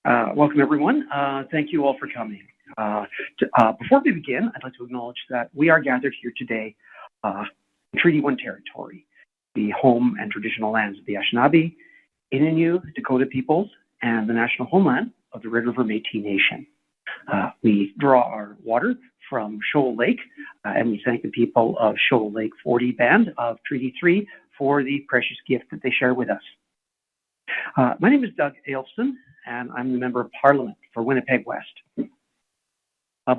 Welcome, everyone. Thank you all for coming. Before we begin, I'd like to acknowledge that we are gathered here today in Treaty 1 territory, the home and traditional lands of the Anishinaabe, Innu, Dakota peoples, and the national homeland of the Red River Métis Nation. We draw our water from Shoal Lake, and we thank the people of Shoal Lake 40 Band of Treaty 3 for the precious gift that they share with us. My name is Doug Eyolfson, and I'm the Member of Parliament for Winnipeg West.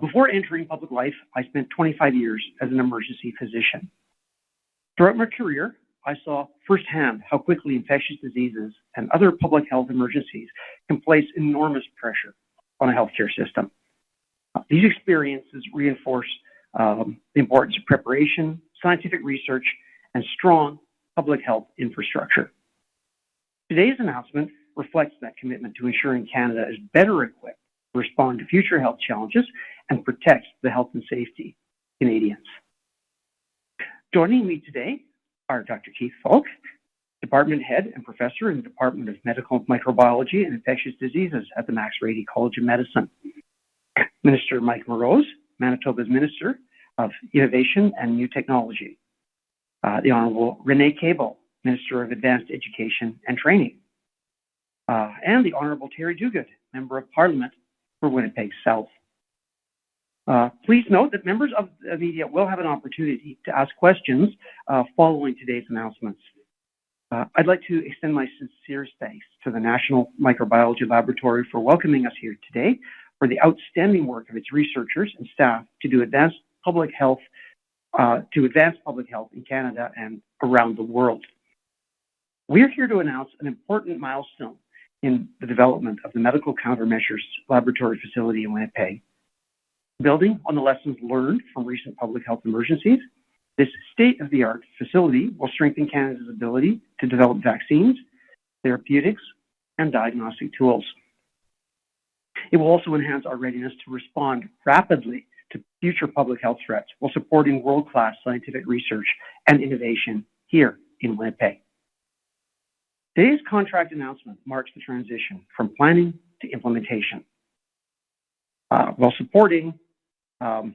Before entering public life, I spent 25 years as an emergency physician. Throughout my career, I saw firsthand how quickly infectious diseases and other public health emergencies can place enormous pressure on a healthcare system. These experiences reinforce the importance of preparation, scientific research, and strong public health infrastructure. Today's announcement reflects that commitment to ensuring Canada is better equipped to respond to future health challenges and protect the health and safety of Canadians. Joining me today are Dr. Keith Fowke, Department Head and Professor in the Department of Medical Microbiology and Infectious Diseases at the Max Rady College of Medicine, Minister Mike Moroz, Manitoba's Minister of Innovation and New Technology, the Honourable Renee Cable, Minister of Advanced Education and Training, and the Honourable Terry Duguid, Member of Parliament for Winnipeg South. Please note that members of the media will have an opportunity to ask questions following today's announcements. I'd like to extend my sincere thanks to the National Microbiology Laboratory for welcoming us here today for the outstanding work of its researchers and staff to advance public health in Canada and around the world. We are here to announce an important milestone in the development of the Medical Countermeasures Laboratory facility in Winnipeg. Building on the lessons learned from recent public health emergencies, this state-of-the-art facility will strengthen Canada's ability to develop vaccines, therapeutics, and diagnostic tools. It will also enhance our readiness to respond rapidly to future public health threats while supporting world-class scientific research and innovation here in Winnipeg. Today's contract announcement marks the transition from planning to implementation, while supporting, and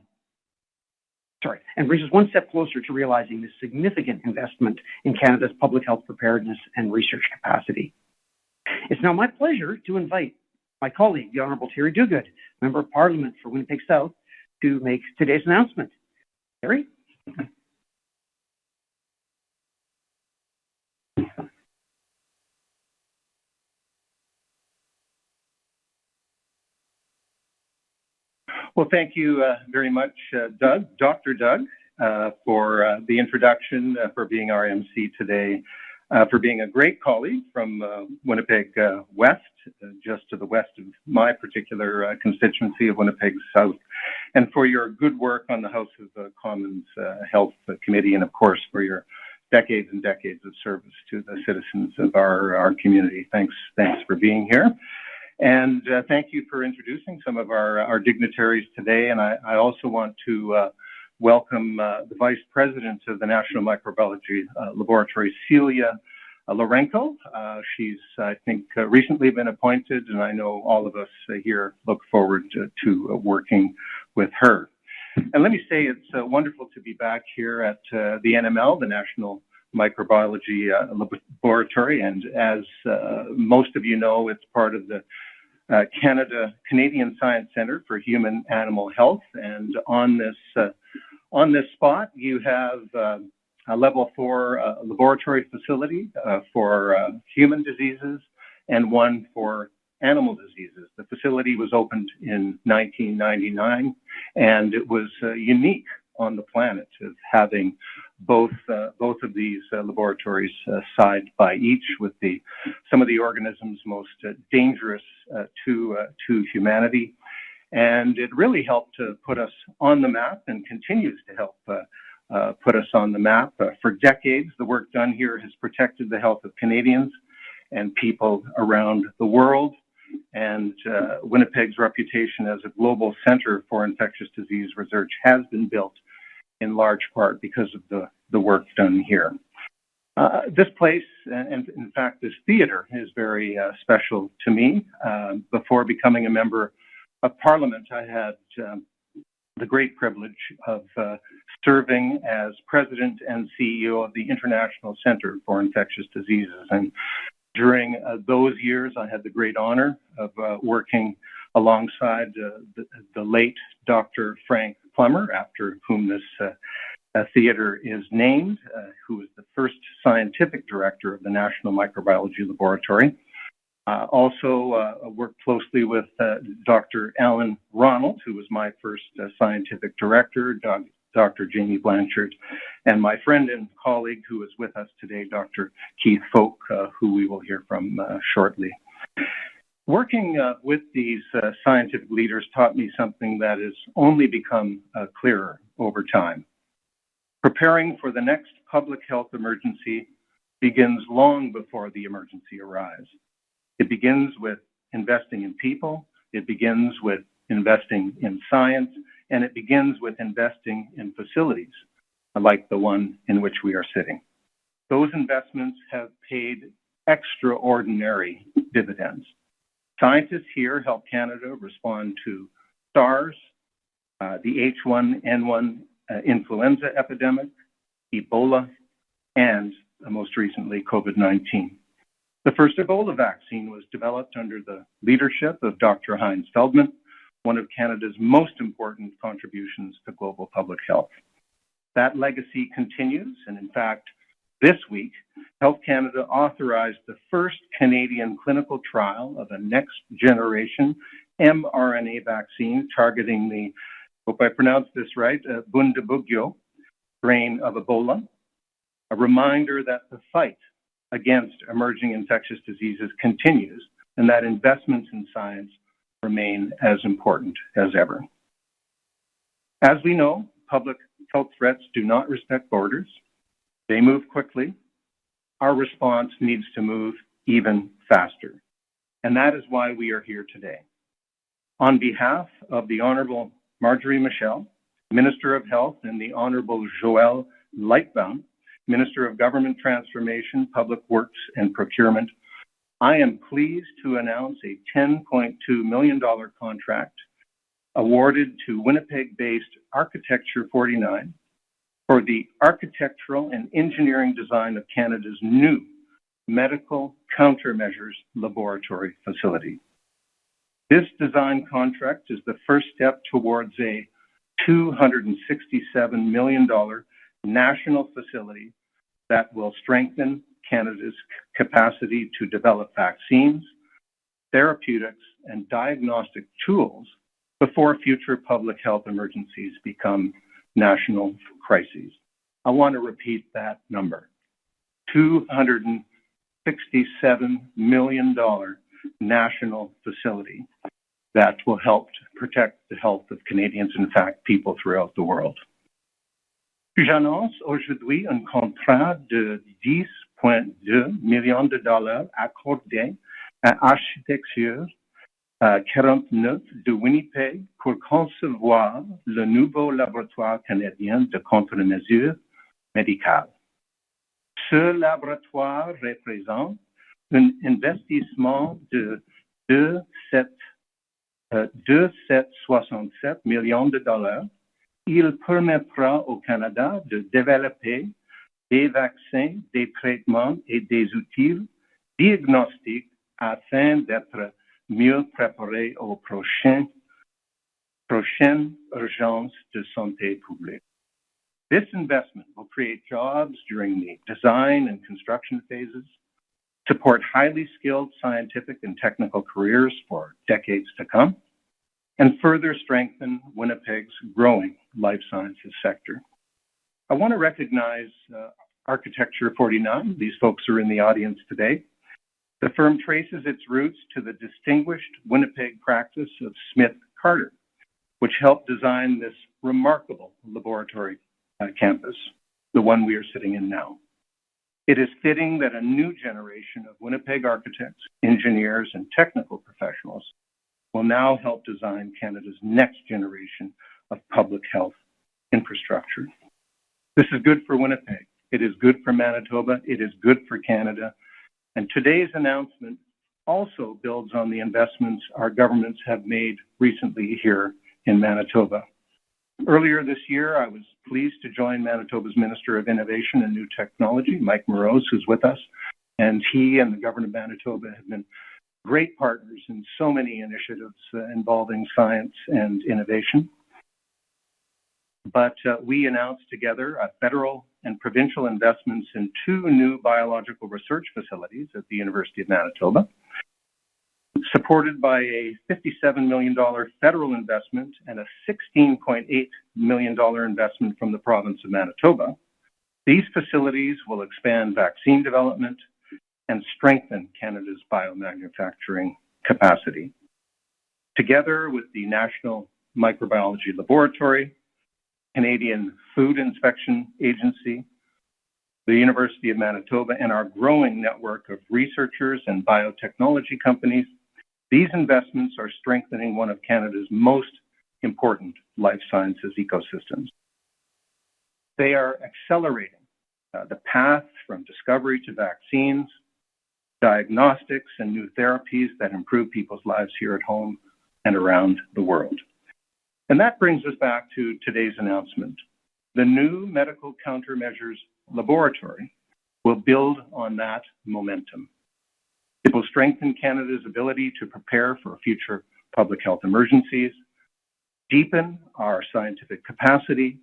brings us one step closer to realizing this significant investment in Canada's public health preparedness and research capacity. It's now my pleasure to invite my colleague, the Honourable Terry Duguid, Member of Parliament for Winnipeg South, to make today's announcement. Terry? Well, thank you very much, Dr. Doug, for the introduction, for being our MC today, for being a great colleague from Winnipeg West, just to the west of my particular constituency of Winnipeg South, and for your good work on the House of Commons Health Committee, and of course for your decades and decades of service to the citizens of our community. Thanks for being here. And thank you for introducing some of our dignitaries today. And I also want to welcome the Vice President of the National Microbiology Laboratory, Celia Lorenko. She's, I think, recently been appointed, and I know all of us here look forward to working with her. And let me say it's wonderful to be back here at the NML, the National Microbiology Laboratory, and as most of you know, it's part of the Canadian Science Centre for Human Animal Health. And on this spot, you have a level 4 laboratory facility for human diseases and one for animal diseases. The facility was opened in 1999, and it was unique on the planet of having both of these laboratories side by each, with some of the organisms most dangerous to humanity. And it really helped to put us on the map and continues to help put us on the map. For decades, the work done here has protected the health of Canadians and people around the world. And Winnipeg's reputation as a global center for infectious disease research has been built in large part because of the work done here. This place, and in fact, this theater is very special to me. Before becoming a member of Parliament, I had the great privilege of serving as President and CEO of the International Center for Infectious Diseases. And during those years, I had the great honor of working alongside the late Dr. Frank Plummer, after whom this theater is named, who was the first scientific director of the National Microbiology Laboratory. Also worked closely with Dr. Alan Ronald, who was my first scientific director, Dr. Jamie Blanchard, and my friend and colleague who is with us today, Dr. Keith Fowke, who we will hear from shortly. Working with these scientific leaders taught me something that has only become clearer over time. Preparing for the next public health emergency begins long before the emergency arrives. It begins with investing in people, it begins with investing in science, and it begins with investing in facilities, like the one in which we are sitting. Those investments have paid extraordinary dividends. Scientists here help Canada respond to SARS, the H1N1 influenza epidemic, Ebola, and most recently, COVID-19. The first Ebola vaccine was developed under the leadership of Dr. Heinz Feldman, one of Canada's most important contributions to global public health. That legacy continues, and in fact, this week, Health Canada authorized the first Canadian clinical trial of a next-generation mRNA vaccine targeting the, hope I pronounced this right, Bundibugyo strain of Ebola, a reminder that the fight against emerging infectious diseases continues and that investments in science remain as important as ever. As we know, public health threats do not respect borders. They move quickly. Our response needs to move even faster. And that is why we are here today. On behalf of the Honourable Marjorie Michel, Minister of Health, and the Honourable Joël Lightbound, Minister of Government Transformation, Public Works and Procurement, I am pleased to announce a $10.2 million contract awarded to Winnipeg-based Architecture49 for the architectural and engineering design of Canada's new medical countermeasures laboratory facility. This design contract is the first step towards a $267 million national facility that will strengthen Canada's capacity to develop vaccines, therapeutics, and diagnostic tools before future public health emergencies become national crises. I want to repeat that number. $267 million national facility that will help to protect the health of Canadians, in fact, people throughout the world. J'annonce aujourd'hui un contrat de $10.2 millions accordé à Architecture49 de Winnipeg pour concevoir le nouveau laboratoire canadien de countermeasures médicales. Ce laboratoire représente un investissement de 267 millions de dollars. Il permettra au Canada de développer des vaccins, des traitements et des outils diagnostiques afin d'être mieux préparé aux prochaines urgences de santé publique. This investment will create jobs during the design and construction phases, support highly skilled scientific and technical careers for decades to come, and further strengthen Winnipeg's growing life sciences sector. I want to recognize Architecture49. These folks are in the audience today. The firm traces its roots to the distinguished Winnipeg practice of Smith Carter, which helped design this remarkable laboratory campus, the one we are sitting in now. It is fitting that a new generation of Winnipeg architects, engineers, and technical professionals will now help design Canada's next generation of public health infrastructure. This is good for Winnipeg. It is good for Manitoba. It is good for Canada. And today's announcement also builds on the investments our governments have made recently here in Manitoba. Earlier this year, I was pleased to join Manitoba's Minister of Innovation and New Technology, Mike Moroz, who's with us, and he and the Government of Manitoba have been great partners in so many initiatives involving science and innovation. But we announced together federal and provincial investments in 2 new biological research facilities at the University of Manitoba, supported by a $57 million federal investment and a $16.8 million investment from the province of Manitoba. These facilities will expand vaccine development and strengthen Canada's biomanufacturing capacity. Together with the National Microbiology Laboratory, Canadian Food Inspection Agency, the University of Manitoba, and our growing network of researchers and biotechnology companies, these investments are strengthening one of Canada's most important life sciences ecosystems. They are accelerating the path from discovery to vaccines, diagnostics, and new therapies that improve people's lives here at home and around the world. And that brings us back to today's announcement. The new Medical Countermeasures Laboratory will build on that momentum. It will strengthen Canada's ability to prepare for future public health emergencies, deepen our scientific capacity,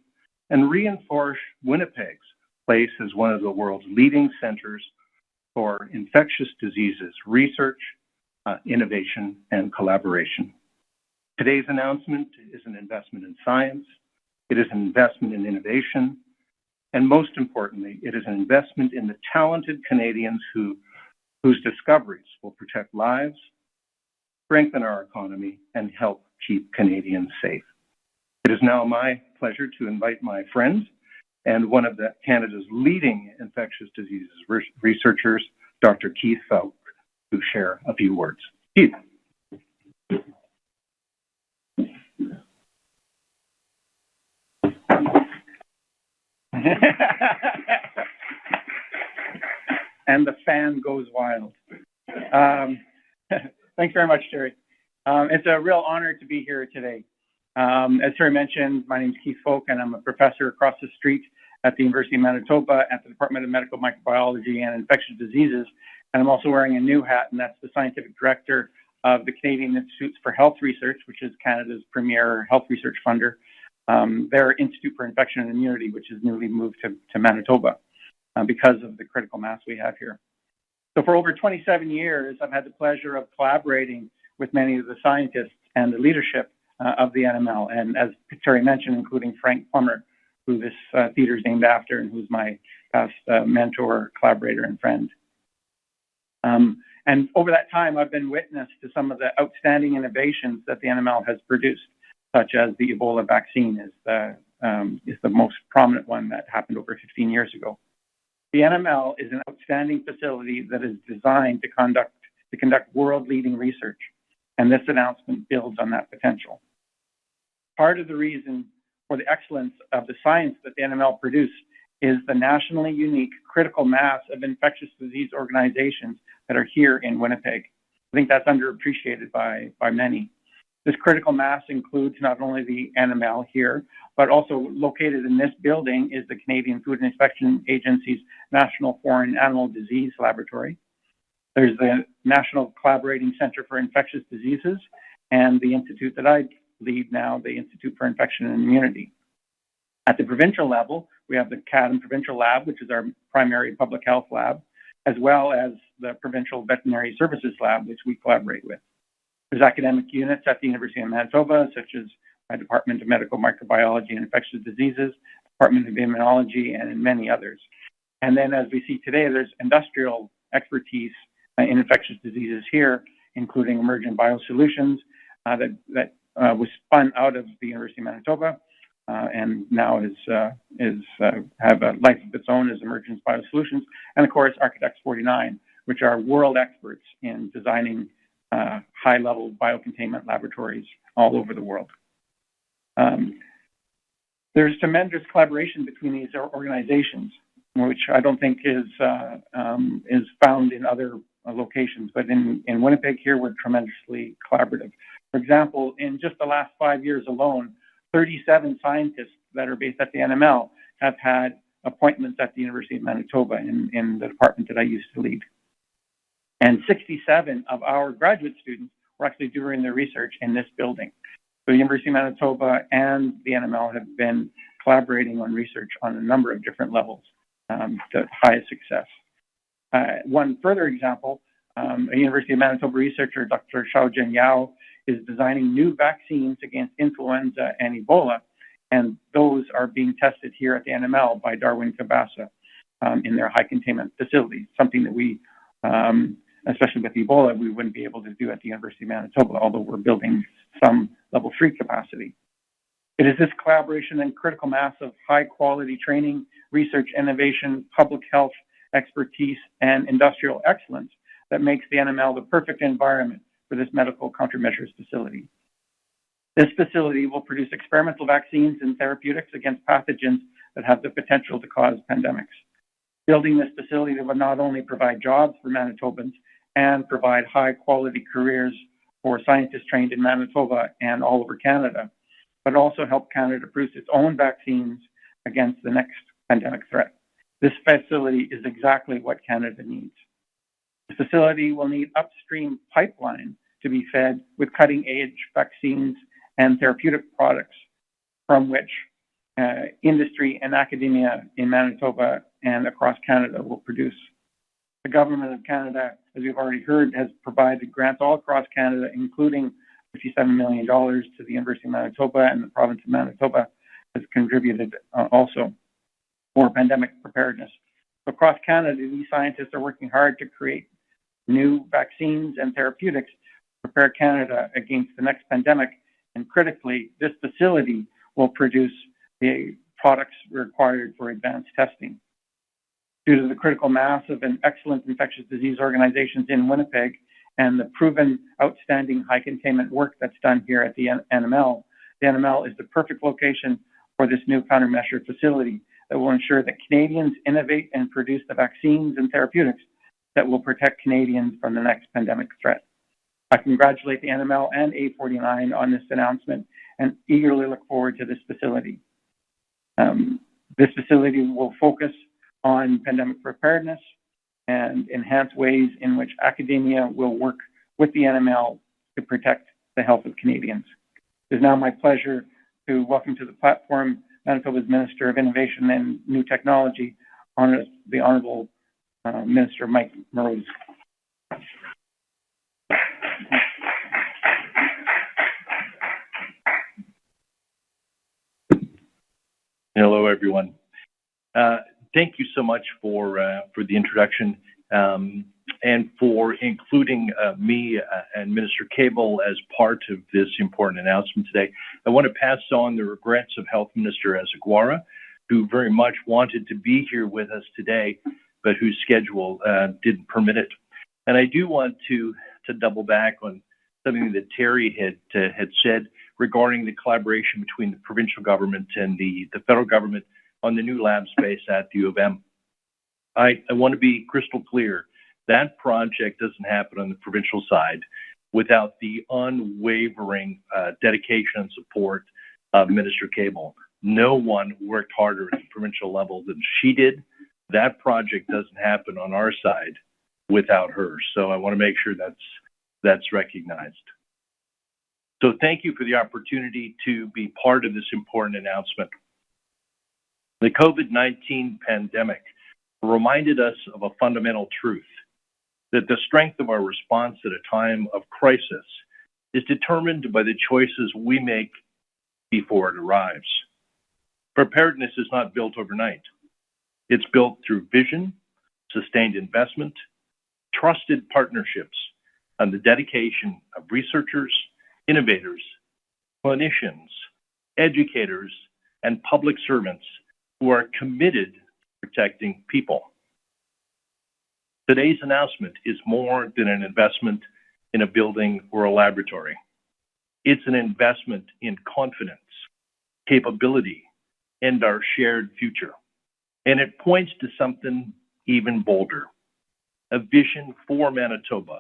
and reinforce Winnipeg's place as one of the world's leading centers for infectious diseases research, innovation, and collaboration. Today's announcement is an investment in science, it is an investment in innovation, and most importantly, it is an investment in the talented Canadians whose discoveries will protect lives, strengthen our economy, and help keep Canadians safe. It is now my pleasure to invite my friend and one of Canada's leading infectious diseases researchers, Dr. Keith Fowke, to share a few words. Keith. And the fan goes wild. Thanks very much, Terry. It's a real honor to be here today. As Terry mentioned, my name is Keith Fowke, and I'm a professor across the street at the University of Manitoba at the Department of Medical Microbiology and Infectious Diseases. And I'm also wearing a new hat, and that's the scientific director of the Canadian Institutes for Health Research, which is Canada's premier health research funder. Their Institute for Infection and Immunity, which is newly moved to Manitoba because of the critical mass we have here. So for over 27 years, I've had the pleasure of collaborating with many of the scientists and the leadership of the NML, and as Terry mentioned, including Frank Plummer, who this theater is named after and who's my past mentor, collaborator, and friend. And over that time, I've been witness to some of the outstanding innovations that the NML has produced, such as the Ebola vaccine is the most prominent one that happened over 15 years ago. The NML is an outstanding facility that is designed to conduct world-leading research, and this announcement builds on that potential. Part of the reason for the excellence of the science that the NML produced is the nationally unique critical mass of infectious disease organizations that are here in Winnipeg. I think that's underappreciated by many. This critical mass includes not only the NML here, but also located in this building is the Canadian Food Inspection Agency's National Foreign Animal Disease Laboratory. There's the National Collaborating Center for Infectious Diseases and the institute that I lead now, the Institute for Infection and Immunity. At the provincial level, we have the CADM Provincial Lab, which is our primary public health lab, as well as the Provincial Veterinary Services Lab, which we collaborate with. There's academic units at the University of Manitoba, such as my Department of Medical Microbiology and Infectious Diseases, Department of Immunology, and many others. And then as we see today, there's industrial expertise in infectious diseases here, including Emergent Biosolutions that was spun out of the University of Manitoba and now have a life of its own as Emergent Biosolutions. And of course, Architecture49, which are world experts in designing high-level biocontainment laboratories all over the world. There's tremendous collaboration between these organizations. which I don't think is found in other locations. But in Winnipeg here, we're tremendously collaborative. For example, in just the last 5 years alone, 37 scientists that are based at the NML have had appointments at the University of Manitoba in the department that I used to lead. And 67 of our graduate students were actually doing their research in this building. So the University of Manitoba and the NML have been collaborating on research on a number of different levels to highest success. One further example, a University of Manitoba researcher, Dr. Xiaojun Yao, is designing new vaccines against influenza and Ebola, and those are being tested here at the NML by Darwin Kabasa in their high containment facilities, something that we, especially with Ebola, we wouldn't be able to do at the University of Manitoba, although we're building some level 3 capacity. It is this collaboration and critical mass of high quality training, research, innovation, public health, expertise, and industrial excellence that makes the NML the perfect environment for this medical countermeasures facility. This facility will produce experimental vaccines and therapeutics against pathogens that have the potential to cause pandemics. Building this facility will not only provide jobs for Manitobans and provide high quality careers for scientists trained in Manitoba and all over Canada, but also help Canada produce its own vaccines against the next pandemic threat. This facility is exactly what Canada needs. The facility will need upstream pipeline to be fed with cutting-edge vaccines and therapeutic products from which industry and academia in Manitoba and across Canada will produce. The Government of Canada, as we've already heard, has provided grants all across Canada, including $57 million to the University of Manitoba, and the province of Manitoba has contributed also for pandemic preparedness. Across Canada, these scientists are working hard to create new vaccines and therapeutics to prepare Canada against the next pandemic. And critically, this facility will produce the products required for advanced testing. Due to the critical mass of an excellent infectious disease organizations in Winnipeg and the proven outstanding high containment work that's done here at the NML is the perfect location for this new countermeasure facility that will ensure that Canadians innovate and produce the vaccines and therapeutics that will protect Canadians from the next pandemic threat. I congratulate the NML and A49 on this announcement and eagerly look forward to this facility. This facility will focus on pandemic preparedness and enhance ways in which academia will work with the NML to protect the health of Canadians. It is now my pleasure to welcome to the platform Manitoba's Minister of Innovation and New Technology, the Honourable Minister Mike Moroz. Hello, everyone. Thank you so much for the introduction and for including me and Minister Cable as part of this important announcement today. I want to pass on the regrets of Health Minister Ezeguara, who very much wanted to be here with us today, but whose schedule didn't permit it. And I do want to double back on something that Terry had said regarding the collaboration between the provincial government and the federal government on the new lab space at the U of M. I want to be crystal clear. That project doesn't happen on the provincial side without the unwavering dedication and support of Minister Cable. No one worked harder at the provincial level than she did. That project doesn't happen on our side without her. So I want to make sure that's recognized. So thank you for the opportunity to be part of this important announcement. The COVID-19 pandemic reminded us of a fundamental truth, that the strength of our response at a time of crisis is determined by the choices we make before it arrives. Preparedness is not built overnight. It's built through vision, sustained investment, trusted partnerships, and the dedication of researchers, innovators, clinicians, educators, and public servants who are committed to protecting people. Today's announcement is more than an investment in a building or a laboratory. It's an investment in confidence, capability, and our shared future. And it points to something even bolder, a vision for Manitoba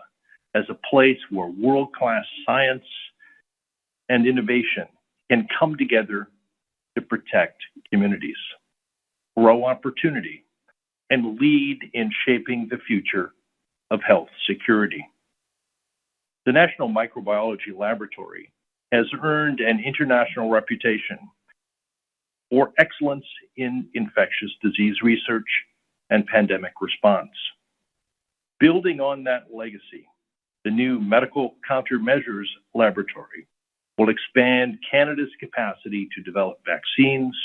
as a place where world-class science and innovation can come together to protect communities, grow opportunity, and lead in shaping the future of health security. The National Microbiology Laboratory has earned an international reputation for excellence in infectious disease research and pandemic response. Building on that legacy, the new Medical Countermeasures Laboratory will expand Canada's capacity to develop vaccines,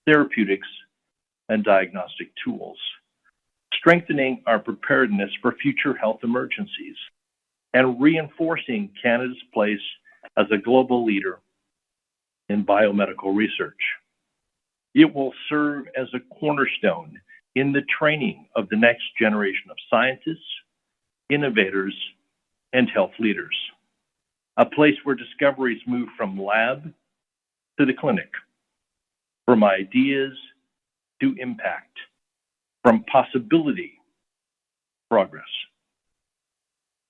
therapeutics, and diagnostic tools, strengthening our preparedness for future health emergencies and reinforcing Canada's place as a global leader in biomedical research. It will serve as a cornerstone in the training of the next generation of scientists, innovators, and health leaders, a place where discoveries move from lab to the clinic, from ideas to impact, from possibility to progress.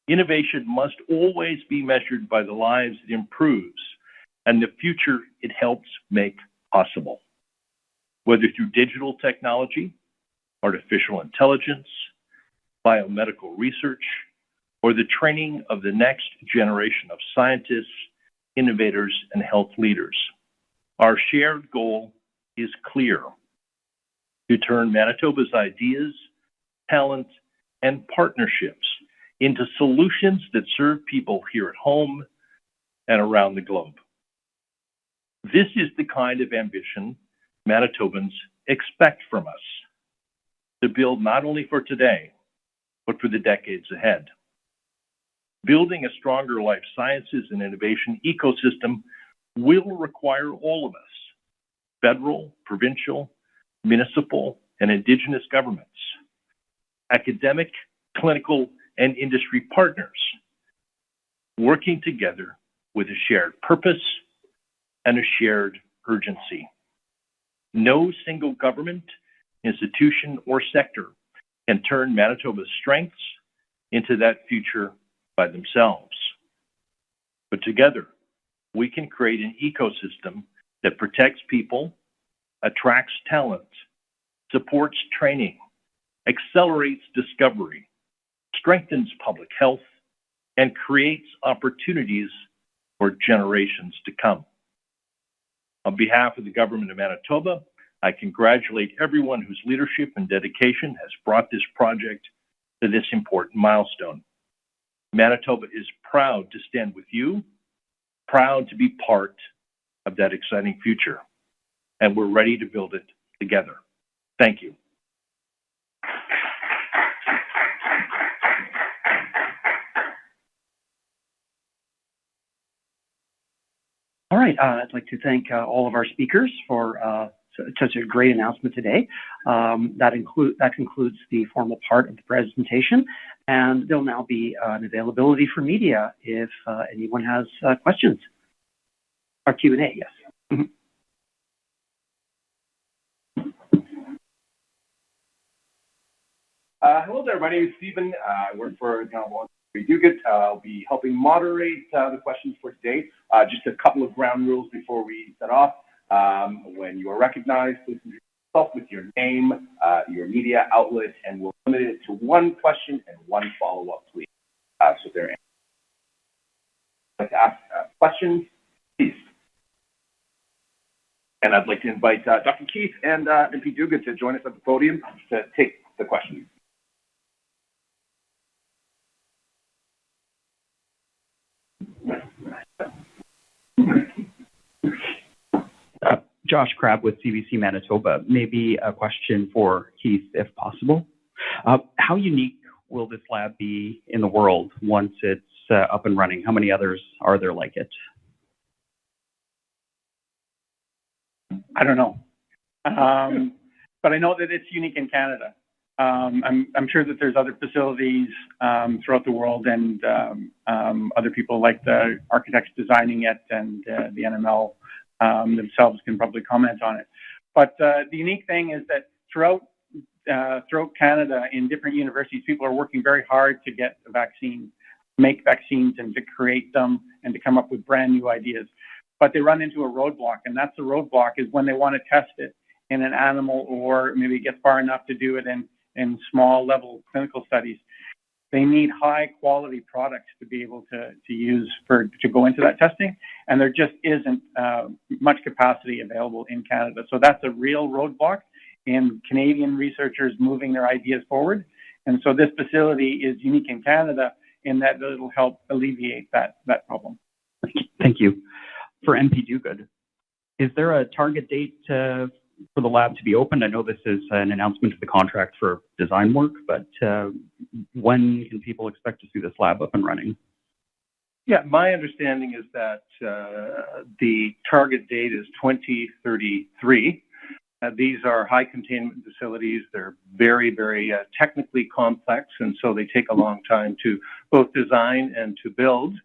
Innovation must always be measured by the lives it improves and the future it helps make possible, whether through digital technology, artificial intelligence, biomedical research, or the training of the next generation of scientists, innovators, and health leaders. Our shared goal is clear: to turn Manitoba's ideas, talent, and partnerships into solutions that serve people here at home and around the globe. This is the kind of ambition Manitobans expect from us, to build not only for today, but for the decades ahead. Building a stronger life sciences and innovation ecosystem will require all of us, federal, provincial, municipal, and Indigenous governments, academic, clinical, and industry partners, working together with a shared purpose and a shared urgency. No single government, institution, or sector can turn Manitoba's strengths into that future by themselves. But together, we can create an ecosystem that protects people, attracts talent, supports training, accelerates discovery, strengthens public health, and creates opportunities for generations to come. On behalf of the Government of Manitoba, I congratulate everyone whose leadership and dedication has brought this project to this important milestone. Manitoba is proud to stand with you, proud to be part of that exciting future, and we're ready to build it together. Thank you. All right, I'd like to thank all of our speakers for such a great announcement today. That concludes the formal part of the presentation, and there'll now be an availability for media if anyone has questions. Our Q&A, yes. Mm-hmm. Hello there, my name is Stephen. I work for Winnipeg Duguid. I'll be helping moderate the questions for today. Just a couple of ground rules before we set off. When you are recognized, please introduce yourself with your name, your media outlet, and we'll limit it to one question and one follow-up, please. So there. I'd like to ask questions, please. And I'd like to invite Dr. Keith and MP Duguid to join us at the podium to take the questions. Josh Crabb with CBC Manitoba. Maybe a question for Keith, if possible. How unique will this lab be in the world once it's up and running? How many others are there like it? I don't know, but I know that it's unique in Canada. I'm sure that there's other facilities throughout the world, and other people like the architects designing it and the NML themselves can probably comment on it. But the unique thing is that throughout Canada, in different universities, people are working very hard to get a vaccine, make vaccines, and to create them, and to come up with brand new ideas. But they run into a roadblock, and that's the roadblock is when they want to test it in an animal, or maybe get far enough to do it in small level clinical studies. They need high quality products to be able to use to go into that testing, and there just isn't much capacity available in Canada. So that's a real roadblock in Canadian researchers moving their ideas forward. And so this facility is unique in Canada in that it'll help alleviate that problem. Thank you. For MP Duguid, is there a target date for the lab to be opened? I know this is an announcement of the contract for design work, but when can people expect to see this lab up and running? Yeah, my understanding is that the target date is 2033. These are high containment facilities. They're very, very technically complex, and so they take a long time to both design and to build.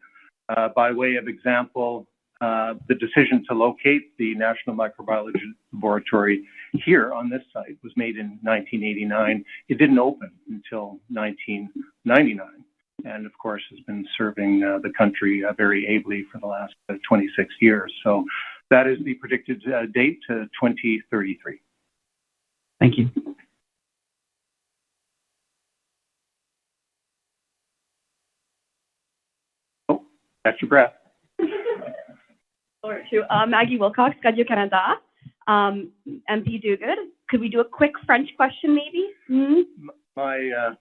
By way of example, the decision to locate the National Microbiology Laboratory here on this site was made in 1989. It didn't open until 1999, and of course has been serving the country very ably for the last 26 years. So that is the predicted date, 2033. Thank you. Oh, catch your breath. Or to Maggie Wilcox, Radio Canada. MP Duguid, could we do a quick French question, maybe? Mm-hmm.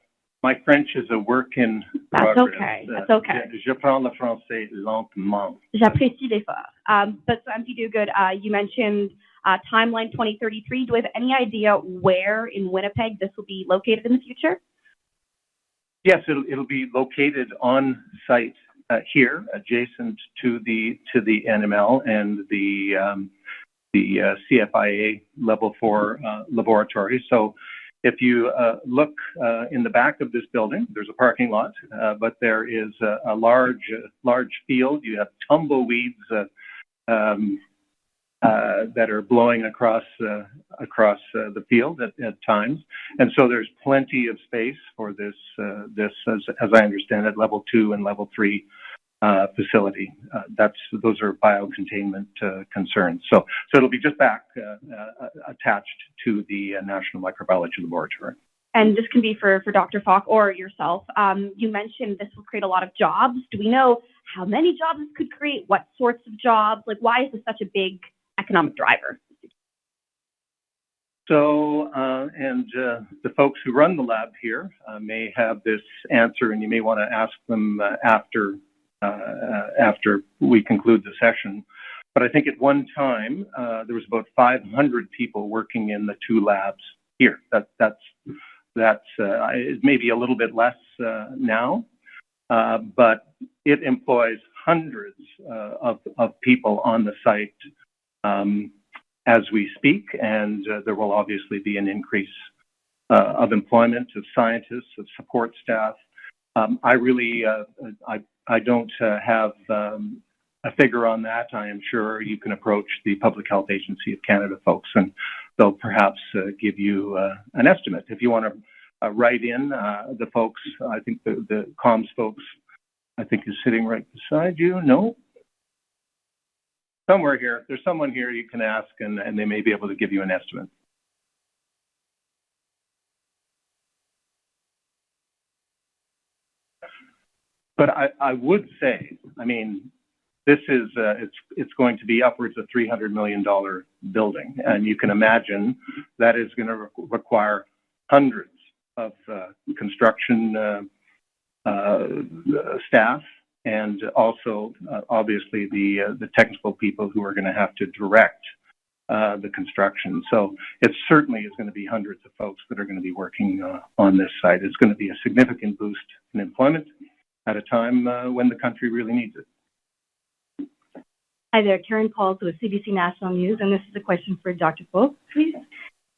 My French is a work in That's progress. okay. That's okay. Je parle le français lentement. J'apprécie l'effort. But so MP Duguid, you mentioned timeline 2033. Do we have any idea where in Winnipeg this will be located in the future? Yes, it'll be located on site here, adjacent to the NML and the CFIA Level 4 laboratory. So if you look in the back of this building, there's a parking lot, but there is a large field. You have tumbleweeds that are blowing across the field at times, and so there's plenty of space for this as I understand it, Level 2 and Level 3 facility. Those are biocontainment concerns. So it'll be just back attached to the National Microbiology Laboratory. And this can be for Dr. Fowke or yourself. You mentioned this will create a lot of jobs. Do we know how many jobs this could create? What sorts of jobs? Like, why is this such a big economic driver? So, the folks who run the lab here may have this answer, and you may want to ask them after we conclude the session. But I think at one time, there was about 500 people working in the two labs here. That's maybe a little bit less now, but it employs hundreds of people on the site as we speak, and there will obviously be an increase of employment of scientists, of support staff. I don't have a figure on that. I am sure you can approach the Public Health Agency of Canada folks, and they'll perhaps give you an estimate. If you want to write in, the folks, I think the comms folks, I think is sitting right beside you. No? Somewhere here. There's someone here you can ask, and they may be able to give you an estimate. But I would say, I mean, this is it's going to be upwards of $300 million building, and you can imagine that is going to require hundreds of construction staff, and also obviously the technical people who are going to have to direct the construction. So it certainly is going to be hundreds of folks that are going to be working on this site. It's going to be a significant boost in employment at a time when the country really needs it. Hi there, Karen Pauls with CBC National News, and this is a question for Dr. Fowke, please.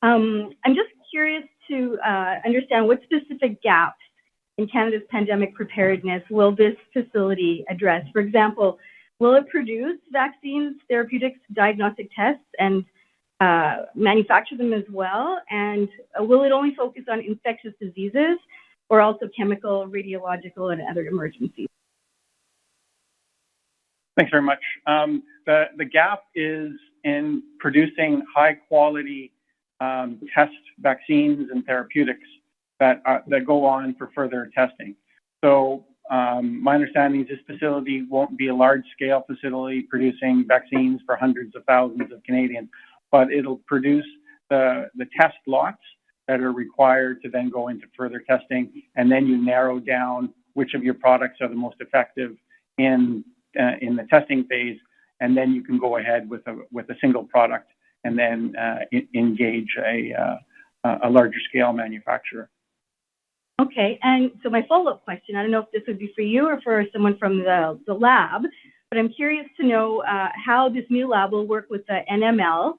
I'm just curious to understand what specific gaps in Canada's pandemic preparedness will this facility address? For example, will it produce vaccines, therapeutics, diagnostic tests, and manufacture them as well? And will it only focus on infectious diseases or also chemical, radiological, and other emergencies? Thanks very much. The gap is in producing high quality test vaccines and therapeutics that go on for further testing. So my understanding is this facility won't be a large scale facility producing vaccines for hundreds of thousands of Canadians, but it'll produce the test lots that are required to then go into further testing, and then you narrow down which of your products are the most effective in the testing phase, and then you can go ahead with a single product and then engage a larger scale manufacturer. Okay, and so my follow-up question, I don't know if this would be for you or for someone from the lab, but I'm curious to know how this new lab will work with the NML.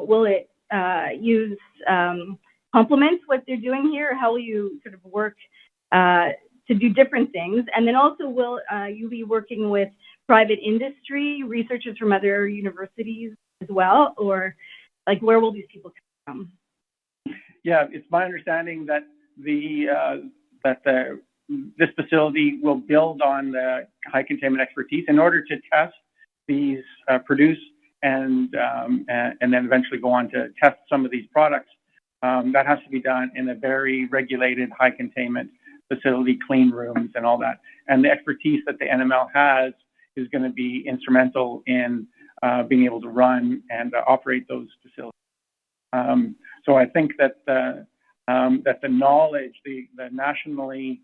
Will it use complement what they're doing here, or how will you sort of work to do different things? And then also, will you be working with private industry, researchers from other universities as well, or like where will these people come from? Yeah, it's my understanding that this facility will build on the high containment expertise in order to test these, produce and then eventually go on to test some of these products. That has to be done in a very regulated high containment facility, clean rooms and all that. And the expertise that the NML has is going to be instrumental in being able to run and operate those facilities. So I think that the knowledge, the nationally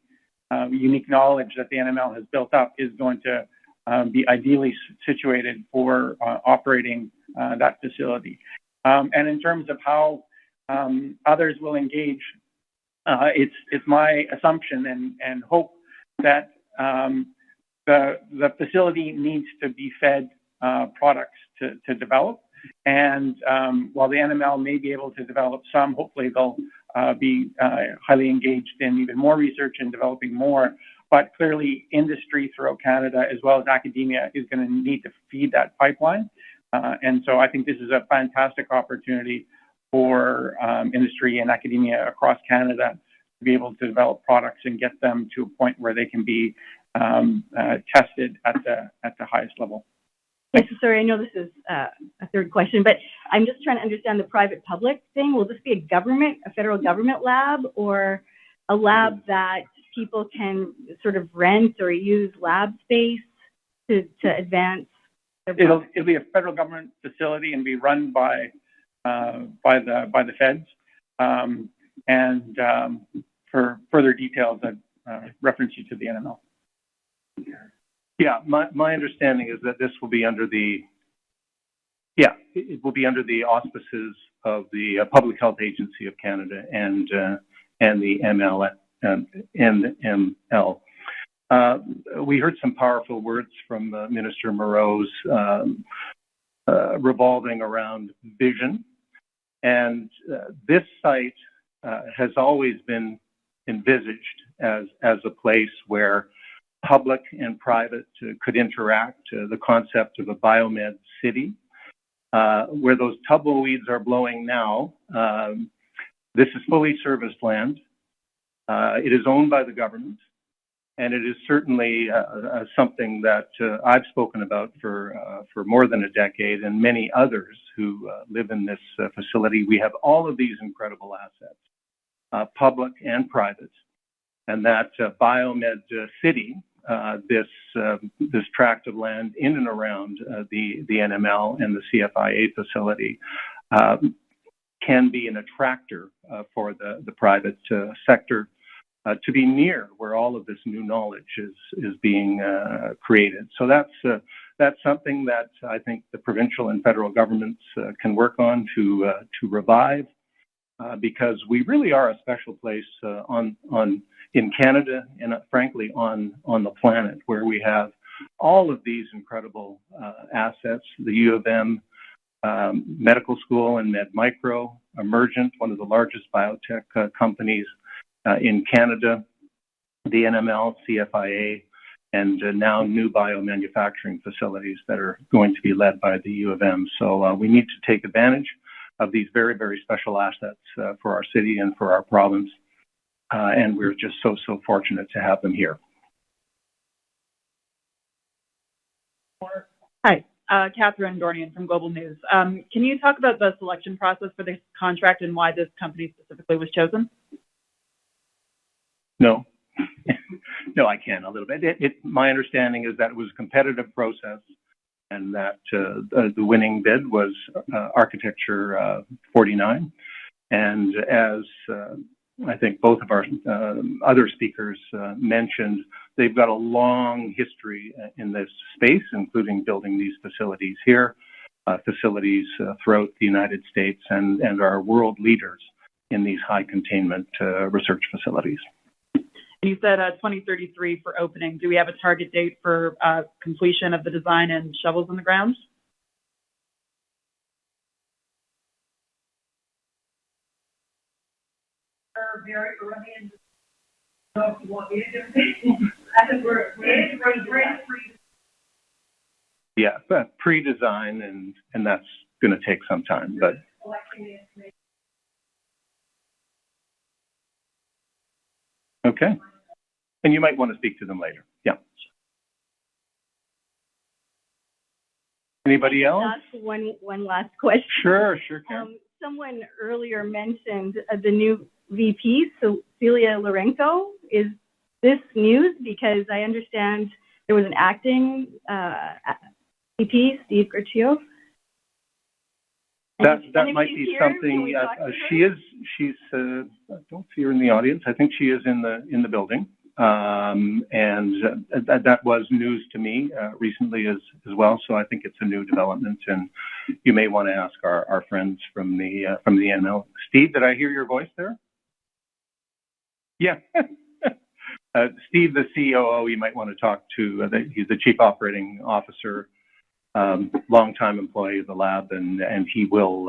unique knowledge that the NML has built up is going to be ideally situated for operating that facility. And in terms of how others will engage, it's my assumption and hope that the facility needs to be fed products to develop. And while the NML may be able to develop some, hopefully they'll be highly engaged in even more research and developing more. But clearly industry throughout Canada, as well as academia, is going to need to feed that pipeline. And so I think this is a fantastic opportunity for industry and academia across Canada to be able to develop products and get them to a point where they can be tested at the highest level. Yes, sorry, I know this is a third question, but I'm just trying to understand the private-public thing. Will this be a federal government lab, or a lab that people can sort of rent or use lab space to advance their products? It'll be a federal government facility and be run by the feds. And for further details, I'd reference you to the NML. Yeah, my understanding is that this will be under the auspices of the Public Health Agency of Canada and the NML. We heard some powerful words from Minister Moroz revolving around vision, and this site has always been envisaged as a place where public and private could interact, the concept of a biomed city. Where those tumbleweeds are blowing now, this is fully serviced land. It is owned by the government, and it is certainly something that I've spoken about for more than a decade, and many others who live in this facility. We have all of these incredible assets, public and private, and that biomed city, this tract of land in and around the NML and the CFIA facility can be an attractor for the private sector to be near where all of this new knowledge is being created. So that's something that I think the provincial and federal governments can work on to revive, because we really are a special place in Canada and frankly on the planet, where we have all of these incredible assets. The U of M Medical School and MedMicro, Emergent, one of the largest biotech companies in Canada, the NML, CFIA, and now new biomanufacturing facilities that are going to be led by the U of M. So we need to take advantage of these very, very special assets for our city and for our province. And we're just so fortunate to have them here. Hi, Catherine Dornian from Global News. Can you talk about the selection process for this contract and why this company specifically was chosen? No. No, I can a little bit. My understanding is that it was a competitive process and that the winning bid was Architecture49. And as I think both of our other speakers mentioned, they've got a long history in this space, including building these facilities here, facilities throughout the United States, and are world leaders in these high containment research facilities. And you said 2033 for opening. Do we have a target date for completion of the design and shovels in the ground? Very early in the, so if you want me to do it, I think we're yeah, but pre-design, and that's going to take some time, but. Okay. And you might want to speak to them later. Yeah. Anybody else? One last question. Sure. Someone earlier mentioned the new VP, so Celia Lorenzo. Is this news? Because I understand there was an acting VP, Steve Griccio. That might be something. She's. I don't see her in the audience. I think she is in the building, and that was news to me recently as well. So I think it's a new development, and you may want to ask our friends from the NL. Steve, did I hear your voice there? Yeah. Steve, the COO, you might want to talk to. He's the Chief Operating Officer, longtime employee of the lab, and he will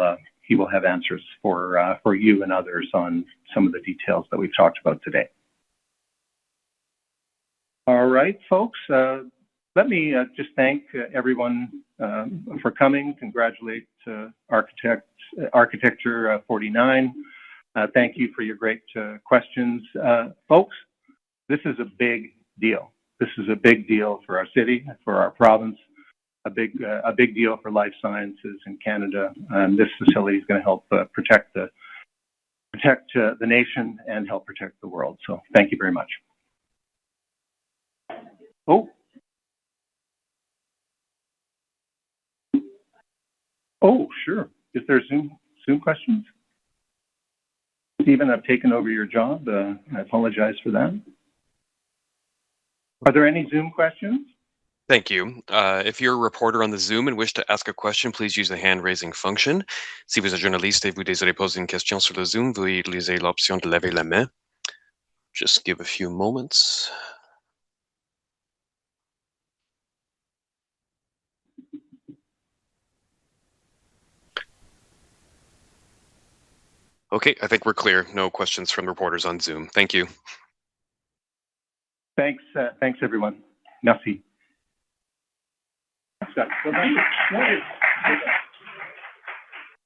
have answers for you and others on some of the details that we've talked about today. All right, folks. Let me just thank everyone for coming. Congratulate Architecture49. Thank you for your great questions. Folks, this is a big deal. This is a big deal for our city, for our province, a big deal for life sciences in Canada. This facility is going to help protect the nation and help protect the world. So thank you very much. Oh, sure. Is there Zoom questions? Stephen, I've taken over your job. I apologize for that. Are there any Zoom questions? Thank you. If you're a reporter on the Zoom and wish to ask a question, please use the hand-raising function. Si vous êtes journaliste et vous désirez poser une question sur le Zoom, veuillez utiliser l'option de lever la main. Just give a few moments. Okay, I think we're clear. No questions from reporters on Zoom. Thank you. Thanks, everyone. Merci.